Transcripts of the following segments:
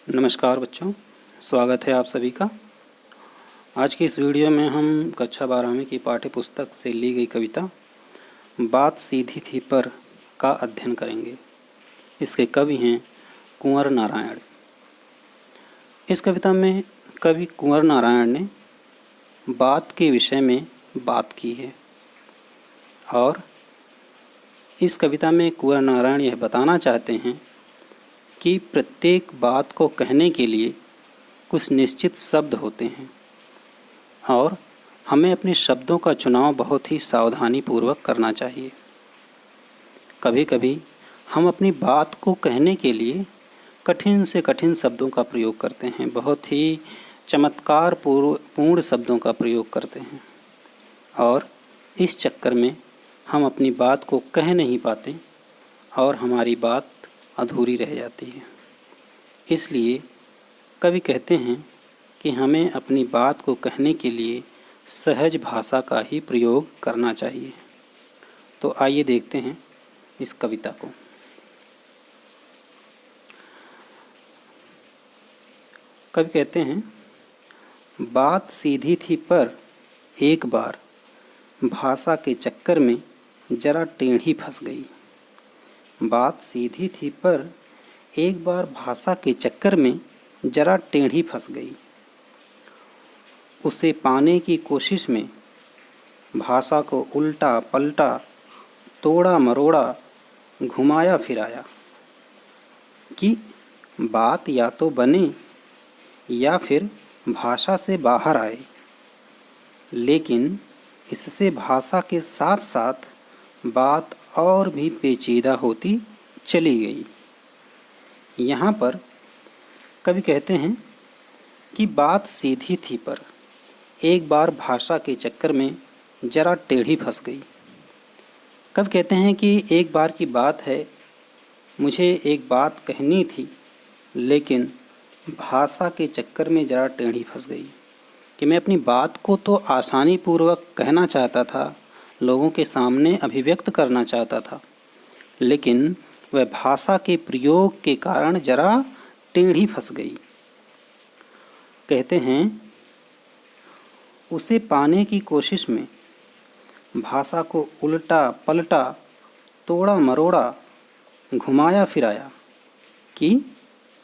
नमस्कार बच्चों, स्वागत है आप सभी का। आज की इस वीडियो में हम कक्षा 12वीं की पाठ्य पुस्तक से ली गई कविता बात सीधी थी पर का अध्ययन करेंगे। इसके कवि हैं कुंवर नारायण। इस कविता में कवि कुंवर नारायण ने बात के विषय में बात की है और इस कविता में कुंवर नारायण यह बताना चाहते हैं कि प्रत्येक बात को कहने के लिए कुछ निश्चित शब्द होते हैं और हमें अपने शब्दों का चुनाव बहुत ही सावधानी पूर्वक करना चाहिए। कभी कभी हम अपनी बात को कहने के लिए कठिन से कठिन शब्दों का प्रयोग करते हैं, बहुत ही चमत्कार पूर्ण शब्दों का प्रयोग करते हैं और इस चक्कर में हम अपनी बात को कह नहीं पाते और हमारी बात अधूरी रह जाती है। इसलिए कवि कहते हैं कि हमें अपनी बात को कहने के लिए सहज भाषा का ही प्रयोग करना चाहिए। तो आइए देखते हैं इस कविता को। कवि कहते हैं, बात सीधी थी पर एक बार भाषा के चक्कर में जरा टेढ़ी फंस गई। बात सीधी थी पर एक बार भाषा के चक्कर में जरा टेढ़ी फंस गई। उसे पाने की कोशिश में भाषा को उल्टा पलटा, तोड़ा मरोड़ा, घुमाया फिराया कि बात या तो बने या फिर भाषा से बाहर आए, लेकिन इससे भाषा के साथ साथ बात और भी पेचीदा होती चली गई। यहाँ पर कवि कहते हैं कि बात सीधी थी पर एक बार भाषा के चक्कर में जरा टेढ़ी फंस गई। कवि कहते हैं कि एक बार की बात है, मुझे एक बात कहनी थी लेकिन भाषा के चक्कर में जरा टेढ़ी फंस गई कि मैं अपनी बात को तो आसानी पूर्वक कहना चाहता था, लोगों के सामने अभिव्यक्त करना चाहता था, लेकिन वह भाषा के प्रयोग के कारण जरा टेढ़ी फंस गई। कहते हैं, उसे पाने की कोशिश में भाषा को उल्टा पलटा, तोड़ा मरोड़ा, घुमाया फिराया कि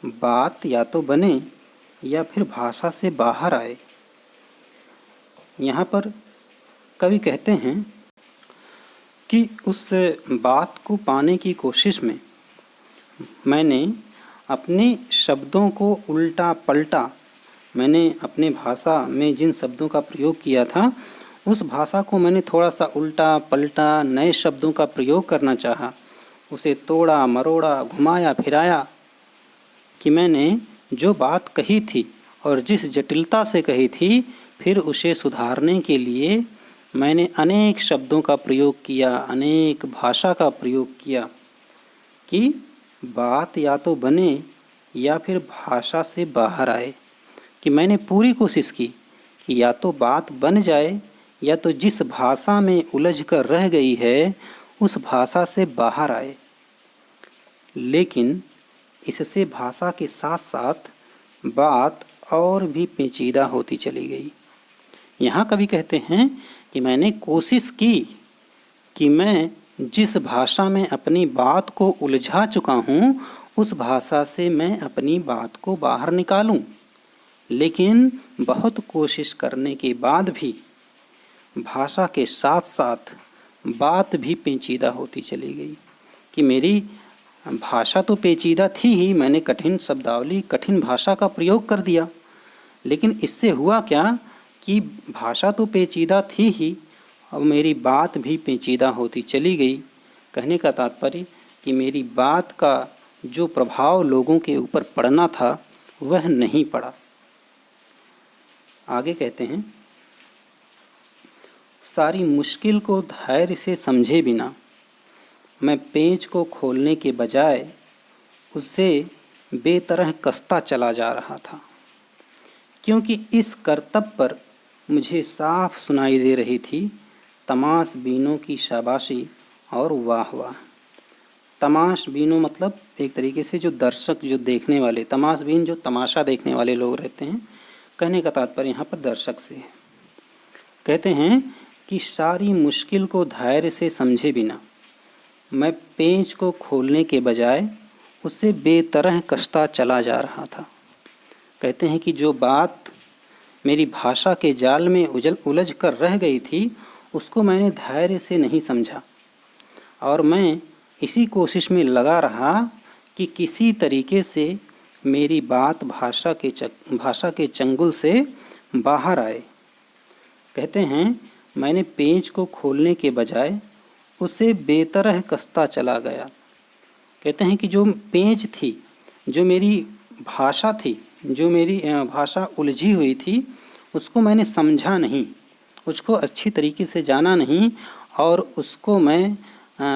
बात या तो बने या फिर भाषा से बाहर आए। यहाँ पर कवि कहते हैं कि उस बात को पाने की कोशिश में मैंने अपने शब्दों को उल्टा पलटा, मैंने अपने भाषा में जिन शब्दों का प्रयोग किया था उस भाषा को मैंने थोड़ा सा उल्टा पलटा, नए शब्दों का प्रयोग करना चाहा, उसे तोड़ा मरोड़ा, घुमाया फिराया कि मैंने जो बात कही थी और जिस जटिलता से कही थी, फिर उसे सुधारने के लिए मैंने अनेक शब्दों का प्रयोग किया, अनेक भाषा का प्रयोग किया कि बात या तो बने या फिर भाषा से बाहर आए, कि मैंने पूरी कोशिश की कि या तो बात बन जाए या तो जिस भाषा में उलझ कर रह गई है उस भाषा से बाहर आए, लेकिन इससे भाषा के साथ साथ बात और भी पेचीदा होती चली गई। यहाँ कवि कहते हैं कि मैंने कोशिश की कि मैं जिस भाषा में अपनी बात को उलझा चुका हूँ उस भाषा से मैं अपनी बात को बाहर निकालूं, लेकिन बहुत कोशिश करने के बाद भी भाषा के साथ साथ बात भी पेचीदा होती चली गई कि मेरी भाषा तो पेचीदा थी ही, मैंने कठिन शब्दावली, कठिन भाषा का प्रयोग कर दिया, लेकिन इससे हुआ क्या कि भाषा तो पेचीदा थी ही और मेरी बात भी पेचीदा होती चली गई। कहने का तात्पर्य कि मेरी बात का जो प्रभाव लोगों के ऊपर पड़ना था वह नहीं पड़ा। आगे कहते हैं, सारी मुश्किल को धैर्य से समझे बिना मैं पेंच को खोलने के बजाय उससे बेतरह कसता चला जा रहा था, क्योंकि इस करतब पर मुझे साफ सुनाई दे रही थी तमाश बीनों की शाबाशी और वाह वाह। तमाश बीनों मतलब एक तरीके से जो दर्शक, जो देखने वाले, तमाशबीन, जो तमाशा देखने वाले लोग रहते हैं, कहने का तात्पर्य यहाँ पर दर्शक से है। कहते हैं कि सारी मुश्किल को धैर्य से समझे बिना मैं पेंच को खोलने के बजाय उससे बेतरह कसता चला जा रहा था। कहते हैं कि जो बात मेरी भाषा के जाल में उलझ कर रह गई थी, उसको मैंने धैर्य से नहीं समझा और मैं इसी कोशिश में लगा रहा कि किसी तरीके से मेरी बात भाषा के चंगुल से बाहर आए। कहते हैं मैंने पेंच को खोलने के बजाय उसे बेतरह कसता चला गया। कहते हैं कि जो पेंच थी, जो मेरी भाषा थी, जो मेरी भाषा उलझी हुई थी, उसको मैंने समझा नहीं, उसको अच्छी तरीके से जाना नहीं और उसको मैं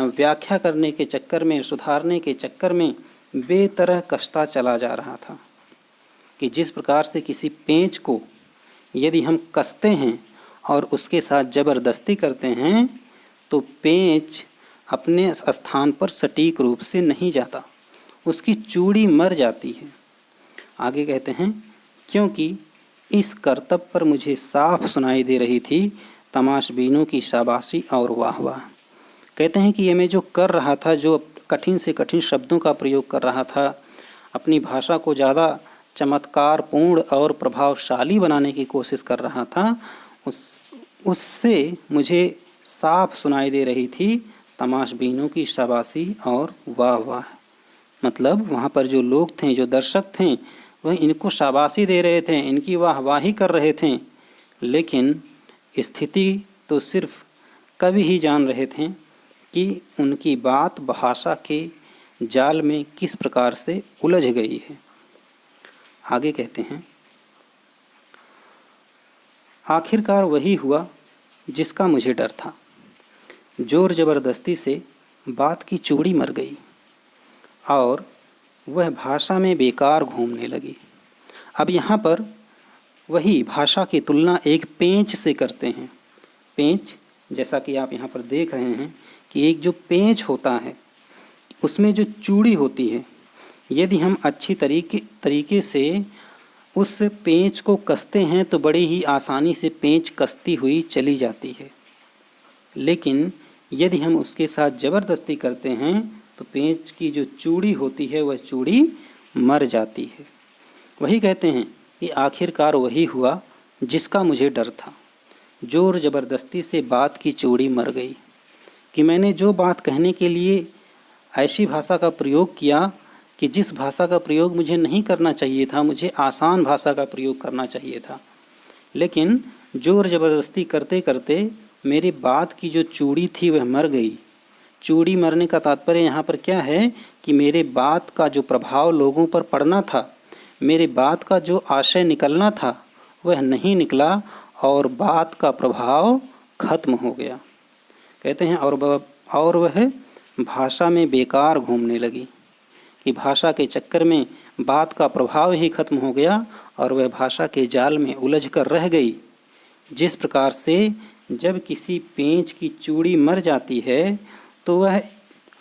व्याख्या करने के चक्कर में, सुधारने के चक्कर में बेतरह कसता चला जा रहा था। कि जिस प्रकार से किसी पेंच को यदि हम कसते हैं और उसके साथ ज़बरदस्ती करते हैं तो पेंच अपने स्थान पर सटीक रूप से नहीं जाता, उसकी चूड़ी मर जाती है। आगे कहते हैं क्योंकि इस करतब पर मुझे साफ सुनाई दे रही थी तमाशबीनों की शाबाशी और वाह वाह। कहते हैं कि ये मैं जो कर रहा था, जो कठिन से कठिन शब्दों का प्रयोग कर रहा था, अपनी भाषा को ज़्यादा चमत्कारपूर्ण और प्रभावशाली बनाने की कोशिश कर रहा था, उससे मुझे साफ सुनाई दे रही थी तमाशबीनों की शाबाशी और वाह वाह। मतलब वहाँ पर जो लोग थे, जो दर्शक थे, वह इनको शाबाशी दे रहे थे, इनकी वाहवाही कर रहे थे, लेकिन स्थिति तो सिर्फ कवि ही जान रहे थे कि उनकी बात भाषा के जाल में किस प्रकार से उलझ गई है। आगे कहते हैं आखिरकार वही हुआ जिसका मुझे डर था। जोर ज़बरदस्ती से बात की चूड़ी मर गई और वह भाषा में बेकार घूमने लगी। अब यहाँ पर वही भाषा की तुलना एक पेंच से करते हैं। पेंच, जैसा कि आप यहाँ पर देख रहे हैं कि एक जो पेंच होता है उसमें जो चूड़ी होती है, यदि हम अच्छी तरीके से उस पेंच को कसते हैं तो बड़ी ही आसानी से पेंच कसती हुई चली जाती है, लेकिन यदि हम उसके साथ ज़बरदस्ती करते हैं तो पेंच की जो चूड़ी होती है वह चूड़ी मर जाती है। वही कहते हैं कि आखिरकार वही हुआ जिसका मुझे डर था। जोर ज़बरदस्ती से बात की चूड़ी मर गई। कि मैंने जो बात कहने के लिए ऐसी भाषा का प्रयोग किया कि जिस भाषा का प्रयोग मुझे नहीं करना चाहिए था, मुझे आसान भाषा का प्रयोग करना चाहिए था, लेकिन जोर ज़बरदस्ती करते करते मेरी बात की जो चूड़ी थी वह मर गई। चूड़ी मरने का तात्पर्य यहाँ पर क्या है कि मेरे बात का जो प्रभाव लोगों पर पड़ना था, मेरी बात का जो आशय निकलना था वह नहीं निकला और बात का प्रभाव खत्म हो गया। कहते हैं और वह भाषा में बेकार घूमने लगी। कि भाषा के चक्कर में बात का प्रभाव ही खत्म हो गया और वह भाषा के जाल में उलझ कर रह गई। जिस प्रकार से जब किसी पेंच की चूड़ी मर जाती है तो वह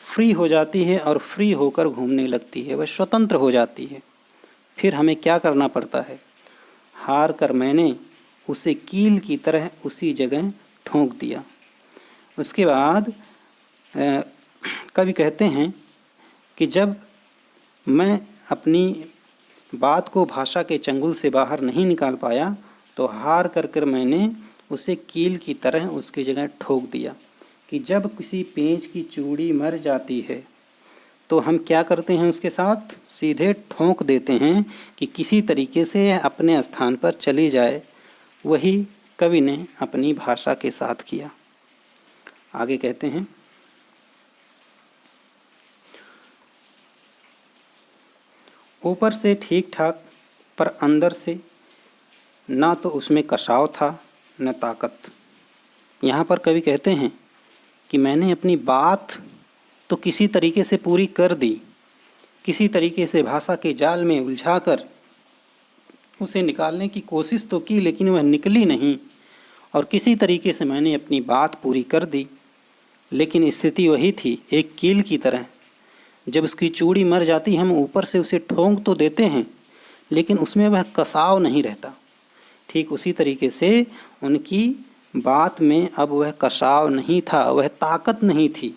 फ्री हो जाती है और फ्री होकर घूमने लगती है, वह स्वतंत्र हो जाती है। फिर हमें क्या करना पड़ता है? हार कर मैंने उसे कील की तरह उसी जगह ठोंक दिया। उसके बाद कवि कहते हैं कि जब मैं अपनी बात को भाषा के चंगुल से बाहर नहीं निकाल पाया तो हार कर मैंने उसे कील की तरह उसकी जगह ठोक दिया। कि जब किसी पेंच की चूड़ी मर जाती है तो हम क्या करते हैं, उसके साथ सीधे ठोंक देते हैं कि किसी तरीके से अपने स्थान पर चली जाए। वही कवि ने अपनी भाषा के साथ किया। आगे कहते हैं ऊपर से ठीक ठाक पर अंदर से ना तो उसमें कसाव था न ताकत। यहाँ पर कवि कहते हैं कि मैंने अपनी बात तो किसी तरीके से पूरी कर दी, किसी तरीके से भाषा के जाल में उलझाकर उसे निकालने की कोशिश तो की, लेकिन वह निकली नहीं। और किसी तरीके से मैंने अपनी बात पूरी कर दी, लेकिन स्थिति वही थी एक कील की तरह। जब उसकी चूड़ी मर जाती है हम ऊपर से उसे ठोंक तो देते हैं, लेकिन उसमें वह कसाव नहीं रहता। ठीक उसी तरीके से उनकी बात में अब वह कसाव नहीं था, वह ताकत नहीं थी।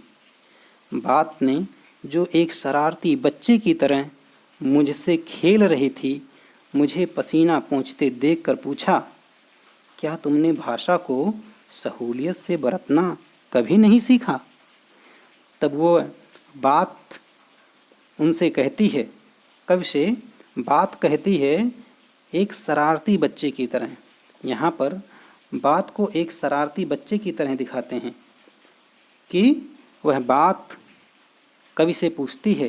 बात ने जो एक शरारती बच्चे की तरह मुझसे खेल रही थी, मुझे पसीना पोंछते देखकर पूछा, क्या तुमने भाषा को सहूलियत से बरतना कभी नहीं सीखा? तब वो बात उनसे कहती है, कवि से बात कहती है एक शरारती बच्चे की तरह। यहाँ पर बात को एक शरारती बच्चे की तरह दिखाते हैं कि वह बात कवि से पूछती है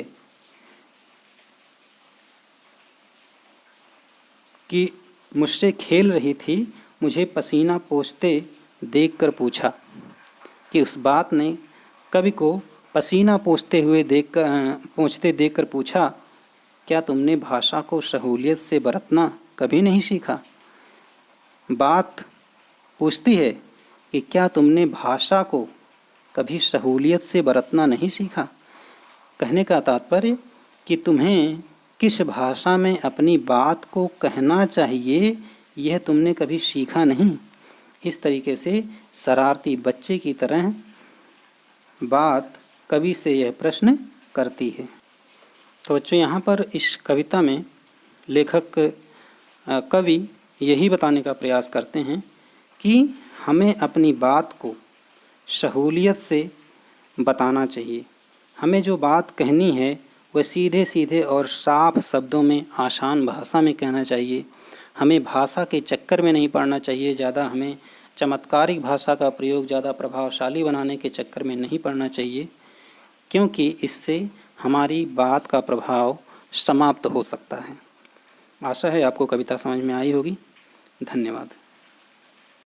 कि मुझसे खेल रही थी, मुझे पसीना पोंछते देखकर पूछा, कि उस बात ने कवि को पसीना पोंछते देखकर पूछा, क्या तुमने भाषा को सहूलियत से बरतना कभी नहीं सीखा? बात पूछती है कि क्या तुमने भाषा को कभी सहूलियत से बरतना नहीं सीखा? कहने का तात्पर्य कि तुम्हें किस भाषा में अपनी बात को कहना चाहिए यह तुमने कभी सीखा नहीं। इस तरीके से शरारती बच्चे की तरह बात कवि से यह प्रश्न करती है। तो बच्चों, यहाँ पर इस कविता में लेखक कवि यही बताने का प्रयास करते हैं कि हमें अपनी बात को सहूलियत से बताना चाहिए। हमें जो बात कहनी है वह सीधे सीधे और साफ शब्दों में, आसान भाषा में कहना चाहिए। हमें भाषा के चक्कर में नहीं पड़ना चाहिए, ज़्यादा हमें चमत्कारिक भाषा का प्रयोग ज़्यादा प्रभावशाली बनाने के चक्कर में नहीं पड़ना चाहिए, क्योंकि इससे हमारी बात का प्रभाव समाप्त हो सकता है। आशा है आपको कविता समझ में आई होगी। धन्यवाद।